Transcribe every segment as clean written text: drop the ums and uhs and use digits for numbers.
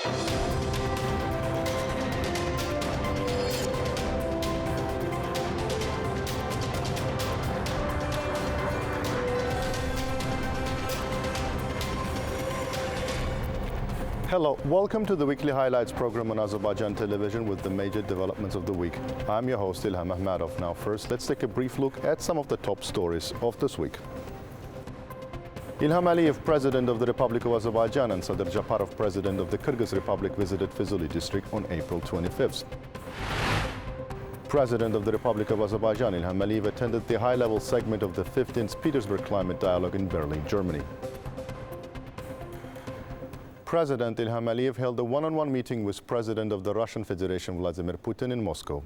Hello, welcome to the weekly highlights program on Azərbaycan Television with the major developments of the week. I'm your host İlham Məmmədov. Now first, let's take a brief look at some of the top stories of this week. İlham Əliyev, President of the Republic of Azerbaijan, and Sadır Japarov, President of the Kyrgyz Republic, visited Füzuli district on April 25th. President of the Republic of Azerbaijan, İlham Əliyev, attended the high-level segment of the 15th Petersburg Climate Dialogue in Berlin, Germany. President İlham Əliyev held a one-on-one meeting with President of the Russian Federation, Vladimir Putin, in Moscow.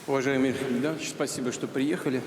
Уважаемый Ильham, спасибо, что приехали.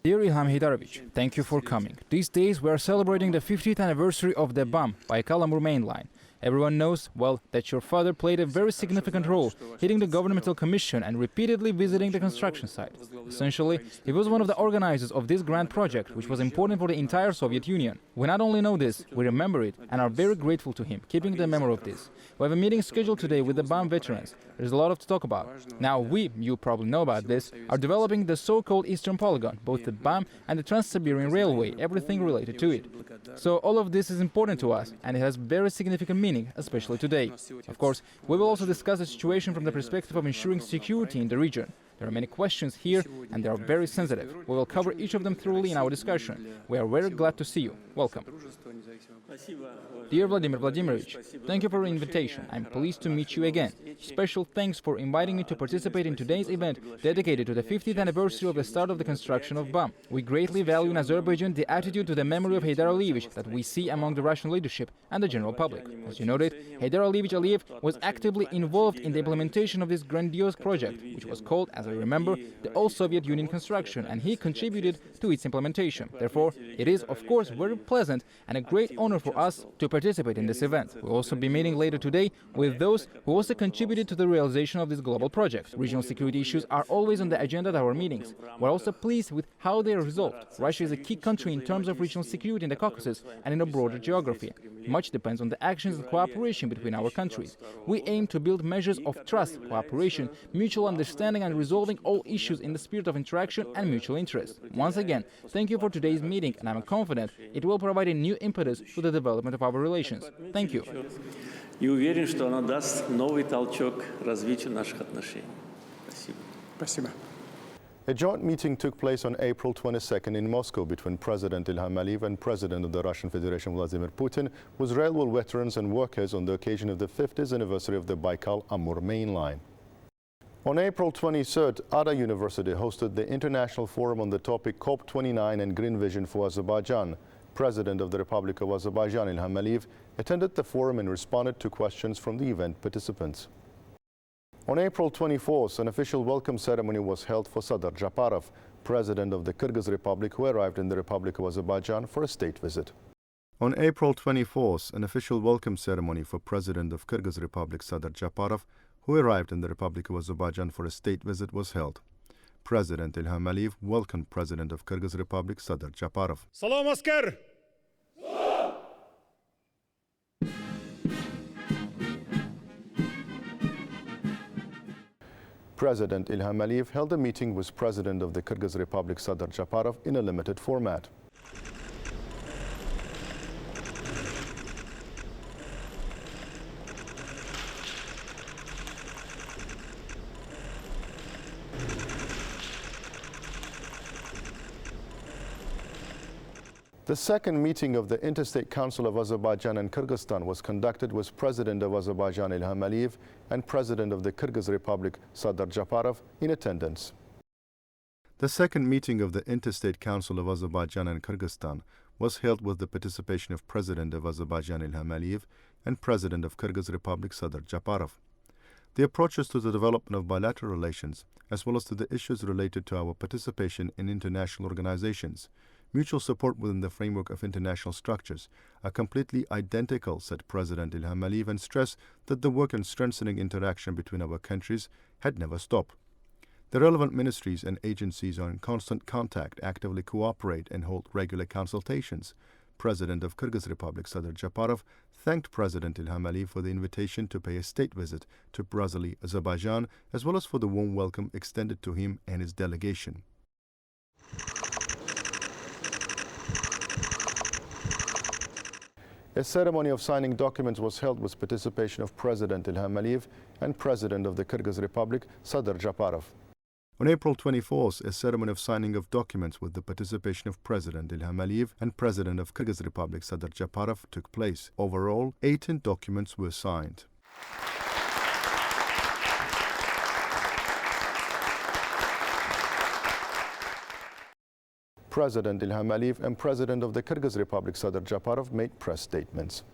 Dear Ilham Heydarovich, thank you for coming. These days we are celebrating the 50th anniversary of the BAM, Baikal-Amur main line. Everyone knows, well, that your father played a very significant role, heading the governmental commission and repeatedly visiting the construction site. Essentially, he was one of the organizers of this grand project, which was important for the entire Soviet Union. We not only know this, we remember it and are very grateful to him, keeping the memory of this. We have a meeting scheduled today with the BAM veterans. There's a lot to talk about. Now we, you probably know about this, are developing the so-called Eastern Polygon, both the BAM and the Trans-Siberian Railway, everything related to it. So all of this is important to us, and it has very significant meaning, especially today. Of course, we will also discuss the situation from the perspective of ensuring security in the region. There are many questions here, and they are very sensitive. We will cover each of them thoroughly in our discussion. We are very glad to see you. Welcome. Dear Vladimir Vladimirovich, thank you for your invitation. I'm pleased to meet you again. Special thanks for inviting me to participate in today's event dedicated to the 50th anniversary of the start of the construction of BAM. We greatly value in Azerbaijan the attitude to the memory of Heydar Aliyevich that we see among the Russian leadership and the general public. As you noted, Heydar Aliyevich Aliyev was actively involved in the implementation of this grandiose project, which was called, as I remember, the All-Soviet Union construction, and he contributed to its implementation. Therefore, it is, of course, very pleasant and a great honor for us to participate in this event. We'll also be meeting later today with those who also contributed to the realization of this global project. Regional security issues are always on the agenda at our meetings. We're also pleased with how they are resolved. Russia is a key country in terms of regional security in the Caucasus and in a broader geography. Much depends on the actions and cooperation between our countries. We aim to build measures of trust, cooperation, mutual understanding, and resolving all issues in the spirit of interaction and mutual interest. Once again, thank you for today's meeting, and I'm confident it will provide a new impetus to the development of our relations. Thank you. И уверен, что она даст новый толчок развитию наших отношений. Спасибо. Спасибо. A joint meeting took place on April 22nd in Moscow between President İlham Əliyev and President of the Russian Federation, Vladimir Putin, with railway veterans and workers on the occasion of the 50th anniversary of the Baikal-Amur main line. On April 23rd, Ada University hosted the International Forum on the topic COP29 and Green Vision for Azerbaijan. President of the Republic of Azerbaijan, İlham Əliyev, attended the forum and responded to questions from the event participants. On April 24th, an official welcome ceremony was held for Sadır Japarov, President of the Kyrgyz Republic, who arrived in the Republic of Azerbaijan for a state visit. On April 24th, an official welcome ceremony for President of Kyrgyz Republic, Sadır Japarov, who arrived in the Republic of Azerbaijan for a state visit, was held. President İlham Əliyev welcomed President of Kyrgyz Republic, Sadır Japarov. Salam asker! President İlham Əliyev held a meeting with President of the Kyrgyz Republic, Sadır Japarov, in a limited format. The second meeting of the Interstate Council of Azerbaijan and Kyrgyzstan was conducted with President of Azerbaijan İlham Əliyev and President of the Kyrgyz Republic Sadır Japarov in attendance. The second meeting of the Interstate Council of Azerbaijan and Kyrgyzstan was held with the participation of President of Azerbaijan İlham Əliyev and President of Kyrgyz Republic Sadır Japarov. The approaches to the development of bilateral relations, as well as to the issues related to our participation in international organizations, mutual support within the framework of international structures are completely identical, said President Ilham Aliyev, and stressed that the work in strengthening interaction between our countries had never stopped. The relevant ministries and agencies are in constant contact, actively cooperate and hold regular consultations. President of Kyrgyz Republic Sadr Japarov thanked President Ilham Aliyev for the invitation to pay a state visit to Brazil, Azerbaijan, as well as for the warm welcome extended to him and his delegation. A ceremony of signing documents was held with participation of President Ilham Aliyev and President of the Kyrgyz Republic Sadr Japarov. On April 24th, a ceremony of signing of documents with the participation of President Ilham Aliyev and President of Kyrgyz Republic Sadr Japarov took place. Overall, 18 documents were signed. President Ilham Aliyev and President of the Kyrgyz Republic Sadr Japarov made press statements.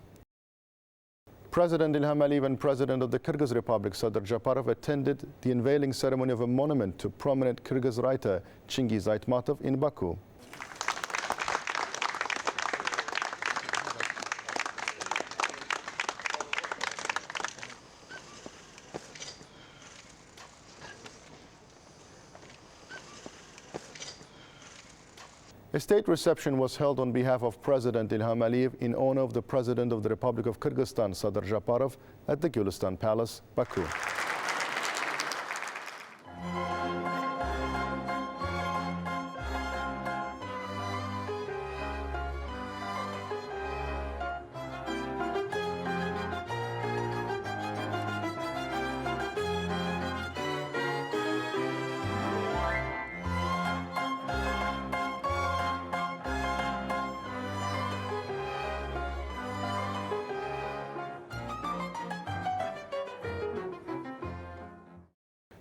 President Ilham Aliyev and President of the Kyrgyz Republic Sadr Japarov attended the unveiling ceremony of a monument to prominent Kyrgyz writer Chingiz Aytmatov in Baku. A state reception was held on behalf of President Ilham Aliyev in honor of the President of the Republic of Kyrgyzstan, Sadr Japarov, at the Gülistan Palace, Baku.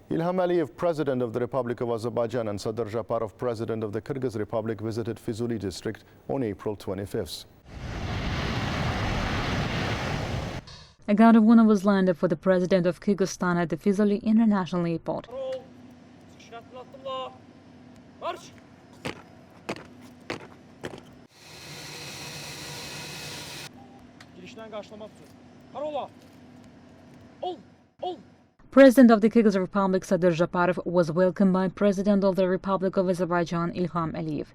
Ilham Aliyev, President of the Republic of Azerbaijan, and Sadr Japarov, President of the Kyrgyz Republic, visited Fizuli district on April 25th. A guard of honor was lined up for the President of Kyrgyzstan at the Fizuli International Airport. President of the Kyrgyz Republic Sadr Japarov was welcomed by President of the Republic of Azerbaijan Ilham Aliyev.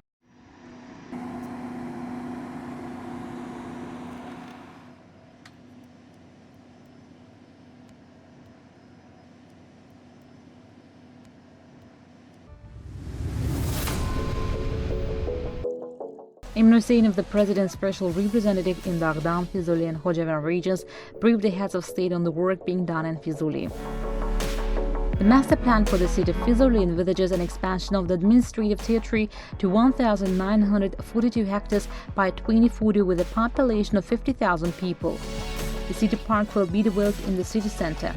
Imran Hussein of the President's special representative in the Aghdam, Fizuli and Khojavan regions briefed the heads of state on the work being done in Fizuli. The master plan for the city of Fizuli envisages an expansion of the administrative territory to 1,942 hectares by 2040 with a population of 50,000 people. The city park will be developed in the city center.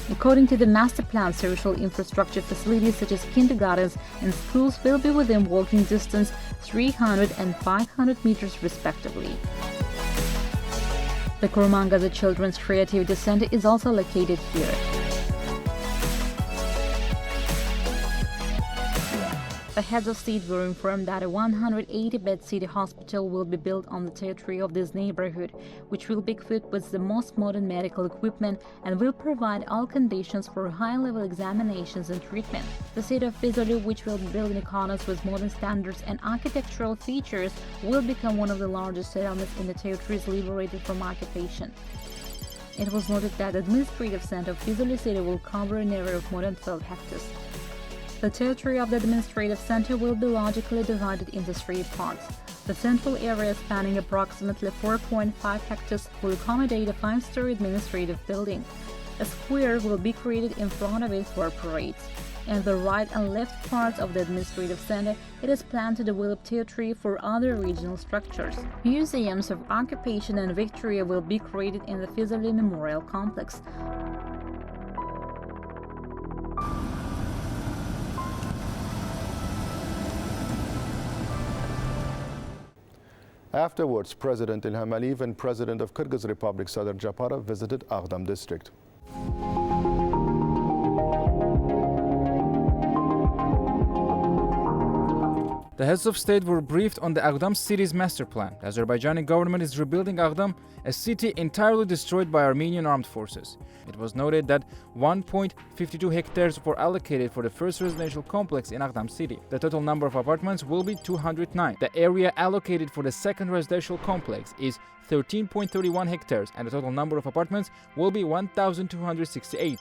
According to the master plan, social infrastructure facilities such as kindergartens and schools will be within walking distance 300 and 500 meters respectively. The Kurmangaza Children's Creativity Center is also located here. The heads of state were informed that a 180-bed city hospital will be built on the territory of this neighborhood, which will be equipped with the most modern medical equipment and will provide all conditions for high-level examinations and treatment. The city of Fizuli, which will be built in accordance with modern standards and architectural features, will become one of the largest settlements in the territories liberated from occupation. It was noted that the administrative center of Fizuli city will cover an area of more than 12 hectares. The territory of the administrative center will be logically divided into 3 parts. The central area, spanning approximately 4.5 hectares, will accommodate a 5-story administrative building. A square will be created in front of it for parades. In the right and left parts of the administrative center, it is planned to develop territory for other regional structures. Museums of occupation and victory will be created in the Fizuli Memorial Complex. Afterwards, President Ilham Aliyev and President of Kyrgyz Republic Sadr Japarov visited Aghdam district. The The heads of state were briefed on the Aghdam city's master plan. The Azerbaijani government is rebuilding Aghdam, a city entirely destroyed by Armenian armed forces. It was noted that 1.52 hectares were allocated for the first residential complex in Aghdam city. The total number of apartments will be 209. The area allocated for the second residential complex is 13.31 hectares, and the total number of apartments will be 1,268.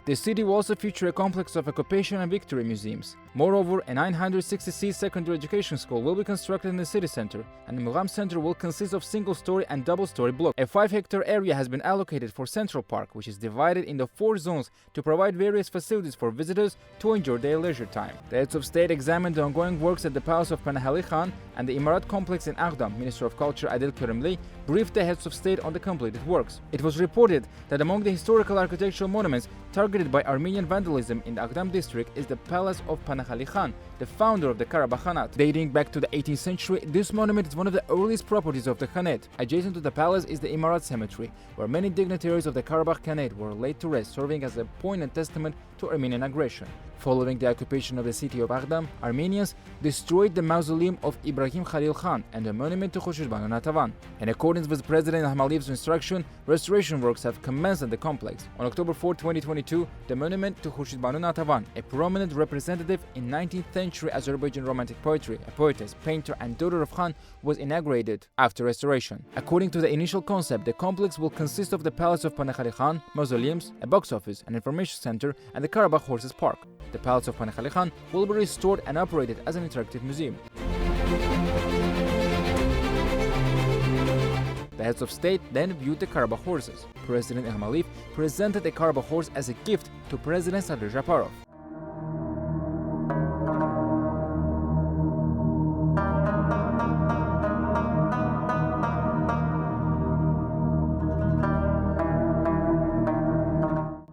The city will also feature a complex of occupation and victory museums. Moreover, a 960-seat secondary education school will be constructed in the city center, and the Mugham Center will consist of single-story and double-story blocks. A 5-hectare area has been allocated for Central Park, which is divided into 4 zones to provide various facilities for visitors to enjoy their leisure time. The heads of state examined the ongoing works at the Palace of Panahali Khan and the Imarat complex in Aghdam. Minister of Culture Adil Kerimli briefed the heads of state on the completed works. It was reported that among the historical architectural monuments targeted by Armenian vandalism in the Aghdam district is the Palace of Panahali Khan, the founder of the Karabakh Khanate. Dating back to the 18th century, this monument is one of the earliest properties of the Khanate. Adjacent to the palace is the Imarat cemetery, where many dignitaries of the Karabakh Khanate were laid to rest, serving as a poignant testament to Armenian aggression. Following the occupation of the city of Aghdam, Armenians destroyed the mausoleum of Ibrahim Khalil Khan and the monument to Khurshid Banu Natavan. In accordance with President Ilham Aliyev's instruction, restoration works have commenced at the complex. On October 4, 2022, the monument to Khurshid Banu Natavan, a prominent representative in 19th century Azerbaijan romantic poetry, a poetess, painter and daughter of Khan, was inaugurated after restoration. According to the initial concept, the complex will consist of the Palace of Panahali Khan, mausoleums, a box office, an information center, and the Karabakh Horses Park. The Palace of Panahali Khan will be restored and operated as an interactive museum. The heads of state then viewed the Karabakh horses. President Ilham Aliyev presented the Karabakh horse as a gift to President Sadir Japarov.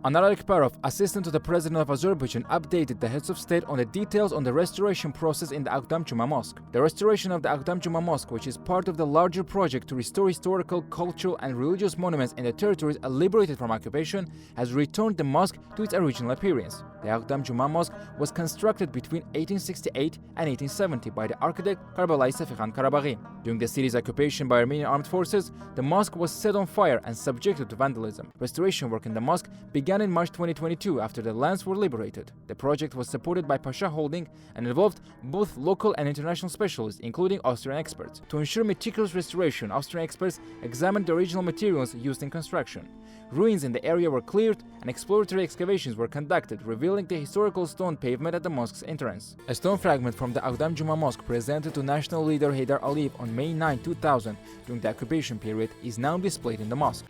Anar Akbarov, assistant to the president of Azerbaijan, updated the heads of state on the details on the restoration process in the Aghdam Juma Mosque. The restoration of the Aghdam Juma Mosque, which is part of the larger project to restore historical, cultural and religious monuments in the territories liberated from occupation, has returned the mosque to its original appearance. The Aghdam Juma Mosque was constructed between 1868 and 1870 by the architect Qapalı Səhmdar Karabaghi. During the city's occupation by Armenian armed forces, the mosque was set on fire and subjected to vandalism. Restoration work in the mosque began in March 2022 after the lands were liberated. The project was supported by Pasha Holding and involved both local and international specialists, including Austrian experts. To ensure meticulous restoration, Austrian experts examined the original materials used in construction. Ruins in the area were cleared and exploratory excavations were conducted, revealing the historical stone pavement at the mosque's entrance. A stone fragment from the Aghdam Juma Mosque presented to national leader Heydar Aliyev on May 9, 2000 during the occupation period is now displayed in the mosque.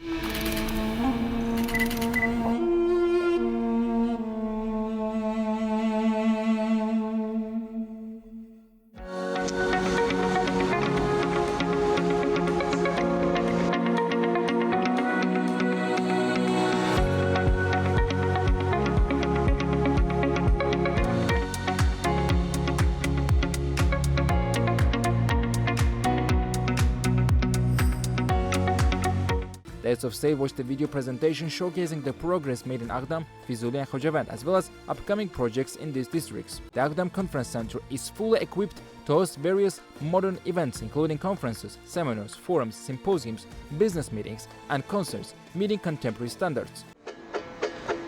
The heads of state watched the video presentation showcasing the progress made in Aghdam, Fizuli and Khojavend, as well as upcoming projects in these districts. The Aghdam Conference Center is fully equipped to host various modern events including conferences, seminars, forums, symposiums, business meetings and concerts meeting contemporary standards.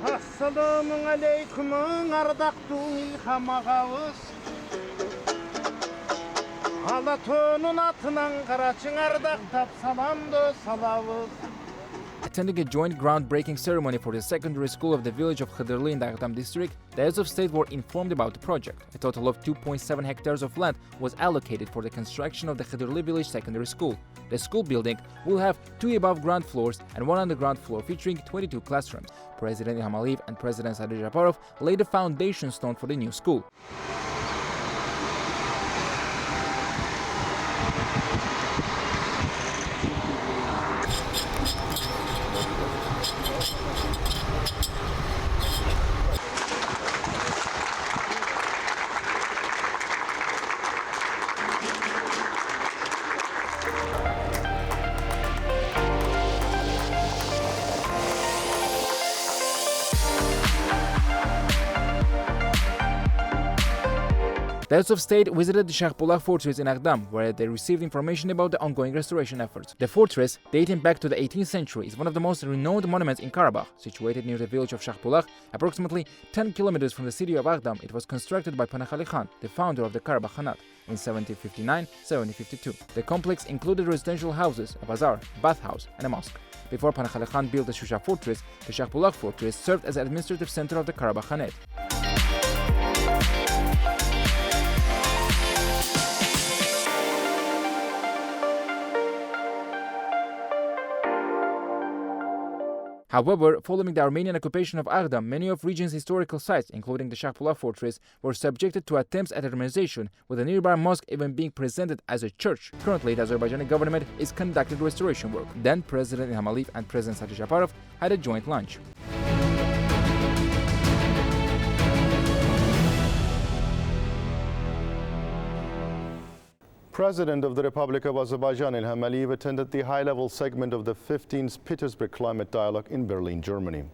Assalamu alaikum, ardaqtu İlham ağavuz. Alatonun atından qaraçın ardaqtab salamdı salavuz. Attending a joint groundbreaking ceremony for the secondary school of the village of Khadırlı in the Aghdam district, the heads of state were informed about the project. A total of 2.7 hectares of land was allocated for the construction of the Khadırlı village secondary school. The school building will have 2 above-ground floors and 1 underground floor featuring 22 classrooms. President Ilham Aliyev and President Sadir Japarov laid the foundation stone for the new school. The heads of state visited the Shahbulaq fortress in Aghdam, where they received information about the ongoing restoration efforts. The fortress, dating back to the 18th century, is one of the most renowned monuments in Karabakh. Situated near the village of Shahbulaq, approximately 10 kilometers from the city of Aghdam, it was constructed by Panakh Ali Khan, the founder of the Karabakh Khanate, in 1759-1752. The complex included residential houses, a bazaar, bathhouse, and a mosque. Before Panakh Ali Khan built the Shusha fortress, the Shahbulaq fortress served as the administrative center of the Karabakh Khanate. However, following the Armenian occupation of Aghdam, many of the region's historical sites, including the Shahbulaq fortress, were subjected to attempts at Armenization, with a nearby mosque even being presented as a church. Currently, the Azerbaijani government is conducting restoration work. Then, President Ilham Aliyev and President Sati Japarov had a joint lunch. President of the Republic of Azerbaijan, Ilham Aliyev, attended the high-level segment of the 15th Petersburg Climate Dialogue in Berlin, Germany.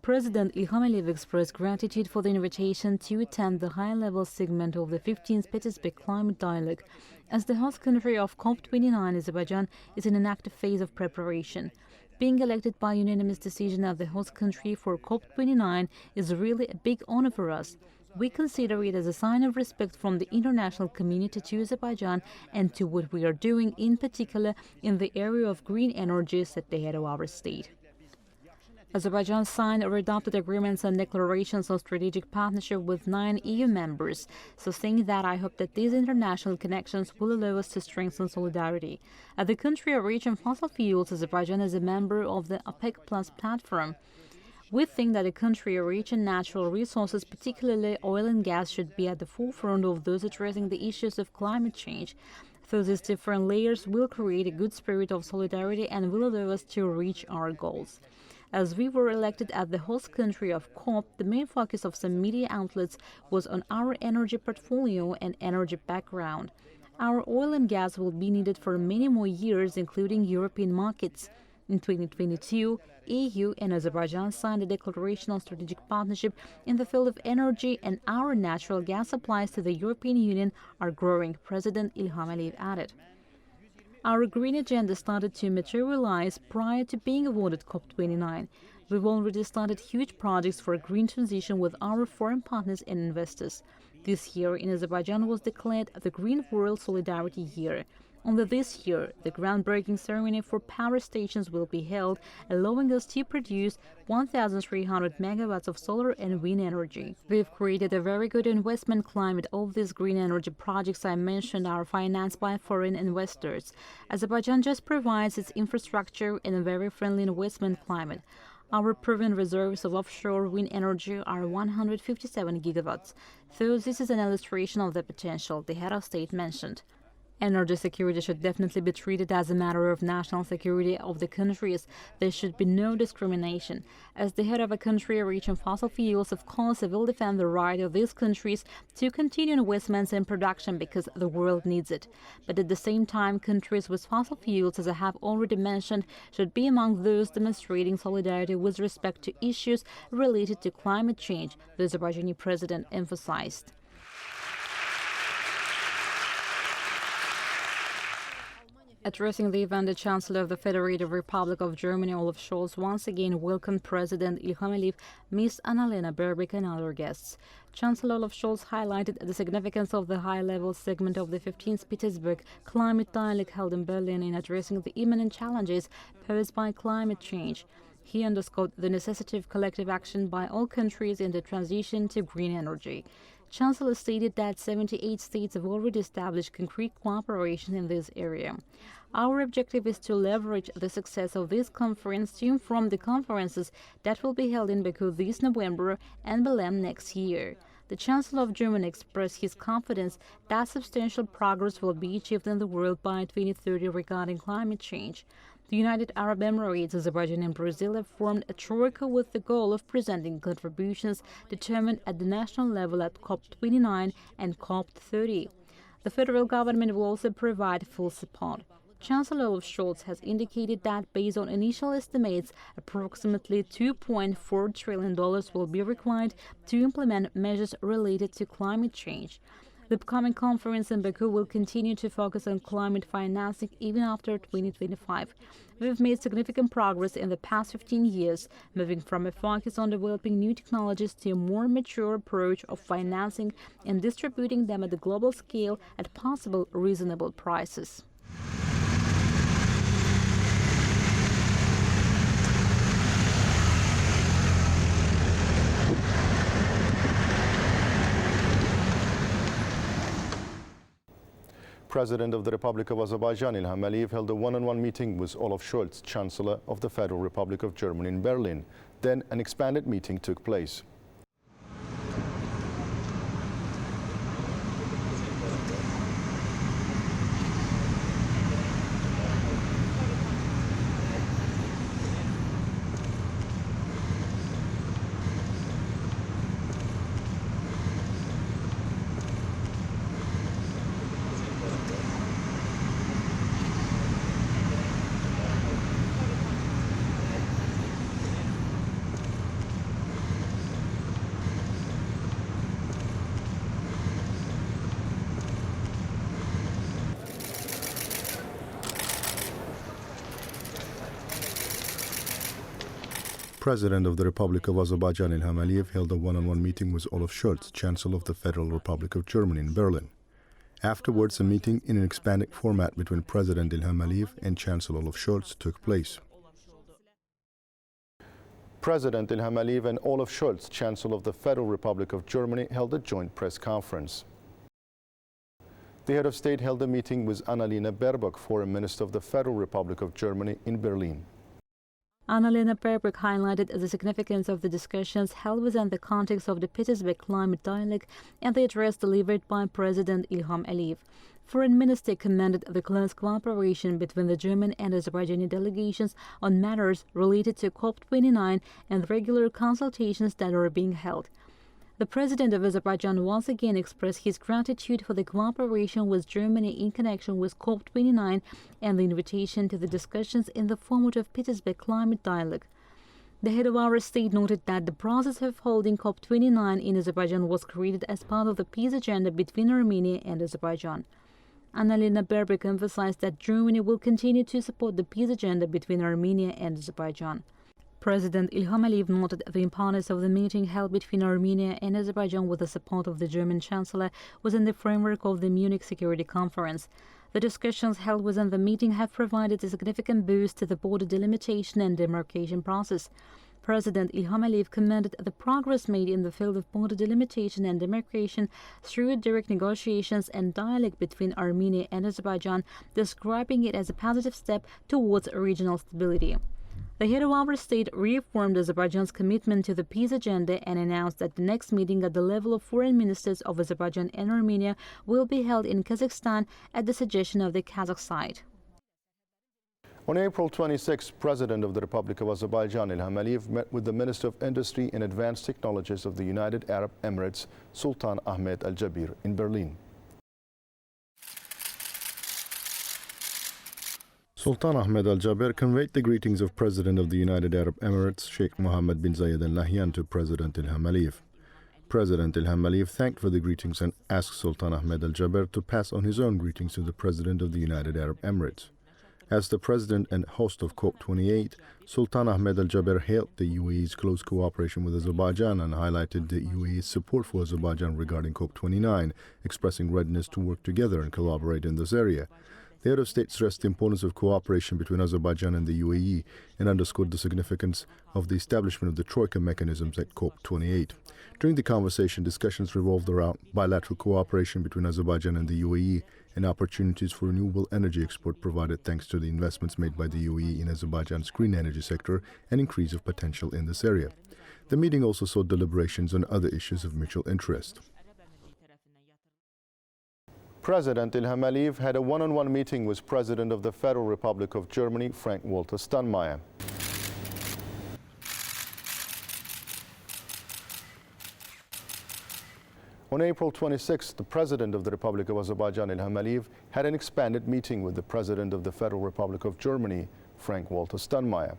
President Ilham Aliyev expressed gratitude for the invitation to attend the high-level segment of the 15th Petersburg Climate Dialogue. As the host country of COP29, Azerbaijan is in an active phase of preparation. Being elected by unanimous decision as the host country for COP29 is really a big honor for us. We consider it as a sign of respect from the international community to Azerbaijan and to what we are doing, in particular in the area of green energy, said the head of our state. Azerbaijan signed or adopted agreements and declarations of strategic partnership with 9 EU members, so saying that I hope that these international connections will allow us to strengthen solidarity. As the country of rich in fossil fuels, Azerbaijan is a member of the OPEC Plus platform. We think that a country rich in natural resources, particularly oil and gas, should be at the forefront of those addressing the issues of climate change. So these different layers will create a good spirit of solidarity and will allow us to reach our goals. As we were elected as the host country of COP, the main focus of some media outlets was on our energy portfolio and energy background. Our oil and gas will be needed for many more years, including European markets. In 2022, EU and Azerbaijan signed a declaration on strategic partnership in the field of energy, and our natural gas supplies to the European Union are growing, President Ilham Aliyev added. Our green agenda started to materialize prior to being awarded COP29. We've already started huge projects for a green transition with our foreign partners and investors. This year in Azerbaijan was declared the Green World Solidarity Year. On this year, the groundbreaking ceremony for power stations will be held, allowing us to produce 1,300 megawatts of solar and wind energy. We've created a very good investment climate. All these green energy projects I mentioned are financed by foreign investors. Azerbaijan just provides its infrastructure in a very friendly investment climate. Our proven reserves of offshore wind energy are 157 gigawatts. So this is an illustration of the potential, the head of state mentioned. Energy security should definitely be treated as a matter of national security of the countries. There should be no discrimination. As the head of a country rich in fossil fuels, of course, I will defend the right of these countries to continue investments in production because the world needs it. But at the same time, countries with fossil fuels, as I have already mentioned, should be among those demonstrating solidarity with respect to issues related to climate change, the Azerbaijani president emphasized. Addressing the event, the Chancellor of the Federative Republic of Germany, Olaf Scholz, once again welcomed President Ilham Aliyev, Ms. Annalena Baerbock and other guests. Chancellor Olaf Scholz highlighted the significance of the high-level segment of the 15th Petersburg Climate Dialogue held in Berlin in addressing the imminent challenges posed by climate change. He underscored the necessity of collective action by all countries in the transition to green energy. Chancellor stated that 78 states have already established concrete cooperation in this area. Our objective is to leverage the success of this conference to inform the conferences that will be held in Baku this November and Berlin next year. The Chancellor of Germany expressed his confidence that substantial progress will be achieved in the world by 2030 regarding climate change. The United Arab Emirates, Azerbaijan and Brazil have formed a troika with the goal of presenting contributions determined at the national level at COP29 and COP30. The federal government will also provide full support. Chancellor Olaf Scholz has indicated that based on initial estimates, approximately $2.4 trillion will be required to implement measures related to climate change. The upcoming conference in Baku will continue to focus on climate financing even after 2025. We've made significant progress in the past 15 years, moving from a focus on developing new technologies to a more mature approach of financing and distributing them at the global scale at possible reasonable prices. President of the Republic of Azerbaijan, Ilham Aliyev, held a one-on-one meeting with Olaf Scholz, Chancellor of the Federal Republic of Germany in Berlin. Then an expanded meeting took place. President of the Republic of Azerbaijan, Ilham Aliyev, held a one-on-one meeting with Olaf Scholz, Chancellor of the Federal Republic of Germany in Berlin. Afterwards, a meeting in an expanded format between President Ilham Aliyev and Chancellor Olaf Scholz took place. President Ilham Aliyev and Olaf Scholz, Chancellor of the Federal Republic of Germany, held a joint press conference. The head of state held a meeting with Annalena Baerbock, Foreign Minister of the Federal Republic of Germany, in Berlin. Annalena Baerbock highlighted the significance of the discussions held within the context of the Petersberg Climate Dialogue and the address delivered by President Ilham Aliyev. Foreign Minister commended the close cooperation between the German and Azerbaijani delegations on matters related to COP29 and regular consultations that are being held. The President of Azerbaijan once again expressed his gratitude for the cooperation with Germany in connection with COP29 and the invitation to the discussions in the format of Petersberg Climate Dialogue. The head of our state noted that the process of holding COP29 in Azerbaijan was created as part of the peace agenda between Armenia and Azerbaijan. Annalena Baerbock emphasized that Germany will continue to support the peace agenda between Armenia and Azerbaijan. President Ilham Aliyev noted the importance of the meeting held between Armenia and Azerbaijan with the support of the German Chancellor within the framework of the Munich Security Conference. The discussions held within the meeting have provided a significant boost to the border delimitation and demarcation process. President Ilham Aliyev commended the progress made in the field of border delimitation and demarcation through direct negotiations and dialogue between Armenia and Azerbaijan, describing it as a positive step towards regional stability. The head of our state reaffirmed Azerbaijan's commitment to the peace agenda and announced that the next meeting at the level of foreign ministers of Azerbaijan and Armenia will be held in Kazakhstan at the suggestion of the Kazakh side. On April 26, President of the Republic of Azerbaijan, Ilham Aliyev, met with the Minister of Industry and Advanced Technologies of the United Arab Emirates, Sultan Ahmed Al Jaber, in Berlin. Sultan Ahmed Al Jaber conveyed the greetings of President of the United Arab Emirates, Sheikh Mohammed bin Zayed Al Nahyan, to President Ilham Aliyev. President Ilham Aliyev thanked for the greetings and asked Sultan Ahmed Al Jaber to pass on his own greetings to the President of the United Arab Emirates. As the President and host of COP28, Sultan Ahmed Al Jaber hailed the UAE's close cooperation with Azerbaijan and highlighted the UAE's support for Azerbaijan regarding COP29, expressing readiness to work together and collaborate in this area. The head of state stressed the importance of cooperation between Azerbaijan and the UAE and underscored the significance of the establishment of the Troika mechanisms at COP28. During the conversation, discussions revolved around bilateral cooperation between Azerbaijan and the UAE and opportunities for renewable energy export provided thanks to the investments made by the UAE in Azerbaijan's green energy sector and increase of potential in this area. The meeting also saw deliberations on other issues of mutual interest. President Ilham Aliyev had a one-on-one meeting with President of the Federal Republic of Germany, Frank-Walter Steinmeier. On April 26, the President of the Republic of Azerbaijan, Ilham Aliyev, had an expanded meeting with the President of the Federal Republic of Germany, Frank-Walter Steinmeier.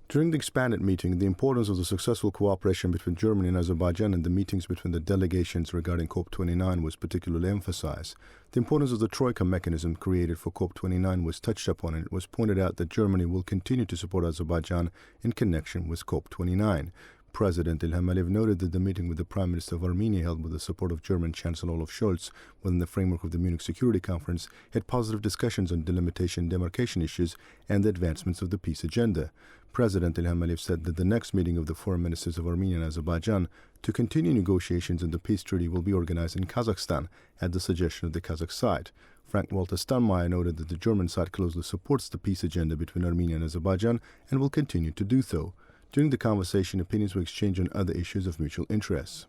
During the expanded meeting, the importance of the successful cooperation between Germany and Azerbaijan and the meetings between the delegations regarding COP29 was particularly emphasized. The importance of the Troika mechanism created for COP29 was touched upon, and it was pointed out that Germany will continue to support Azerbaijan in connection with COP29. President Ilham Aliyev noted that the meeting with the Prime Minister of Armenia, held with the support of German Chancellor Olaf Scholz within the framework of the Munich Security Conference, had positive discussions on delimitation and demarcation issues and the advancements of the peace agenda. President Ilham Aliyev said that the next meeting of the foreign ministers of Armenia and Azerbaijan to continue negotiations on the peace treaty will be organized in Kazakhstan at the suggestion of the Kazakh side. Frank-Walter Steinmeier noted that the German side closely supports the peace agenda between Armenia and Azerbaijan and will continue to do so. During the conversation, opinions were exchanged on other issues of mutual interest.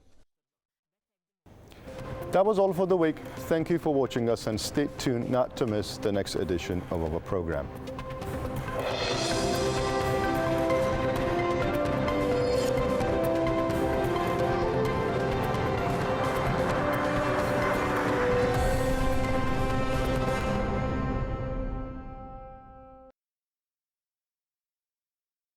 That was all for the week. Thank you for watching us and stay tuned not to miss the next edition of our program.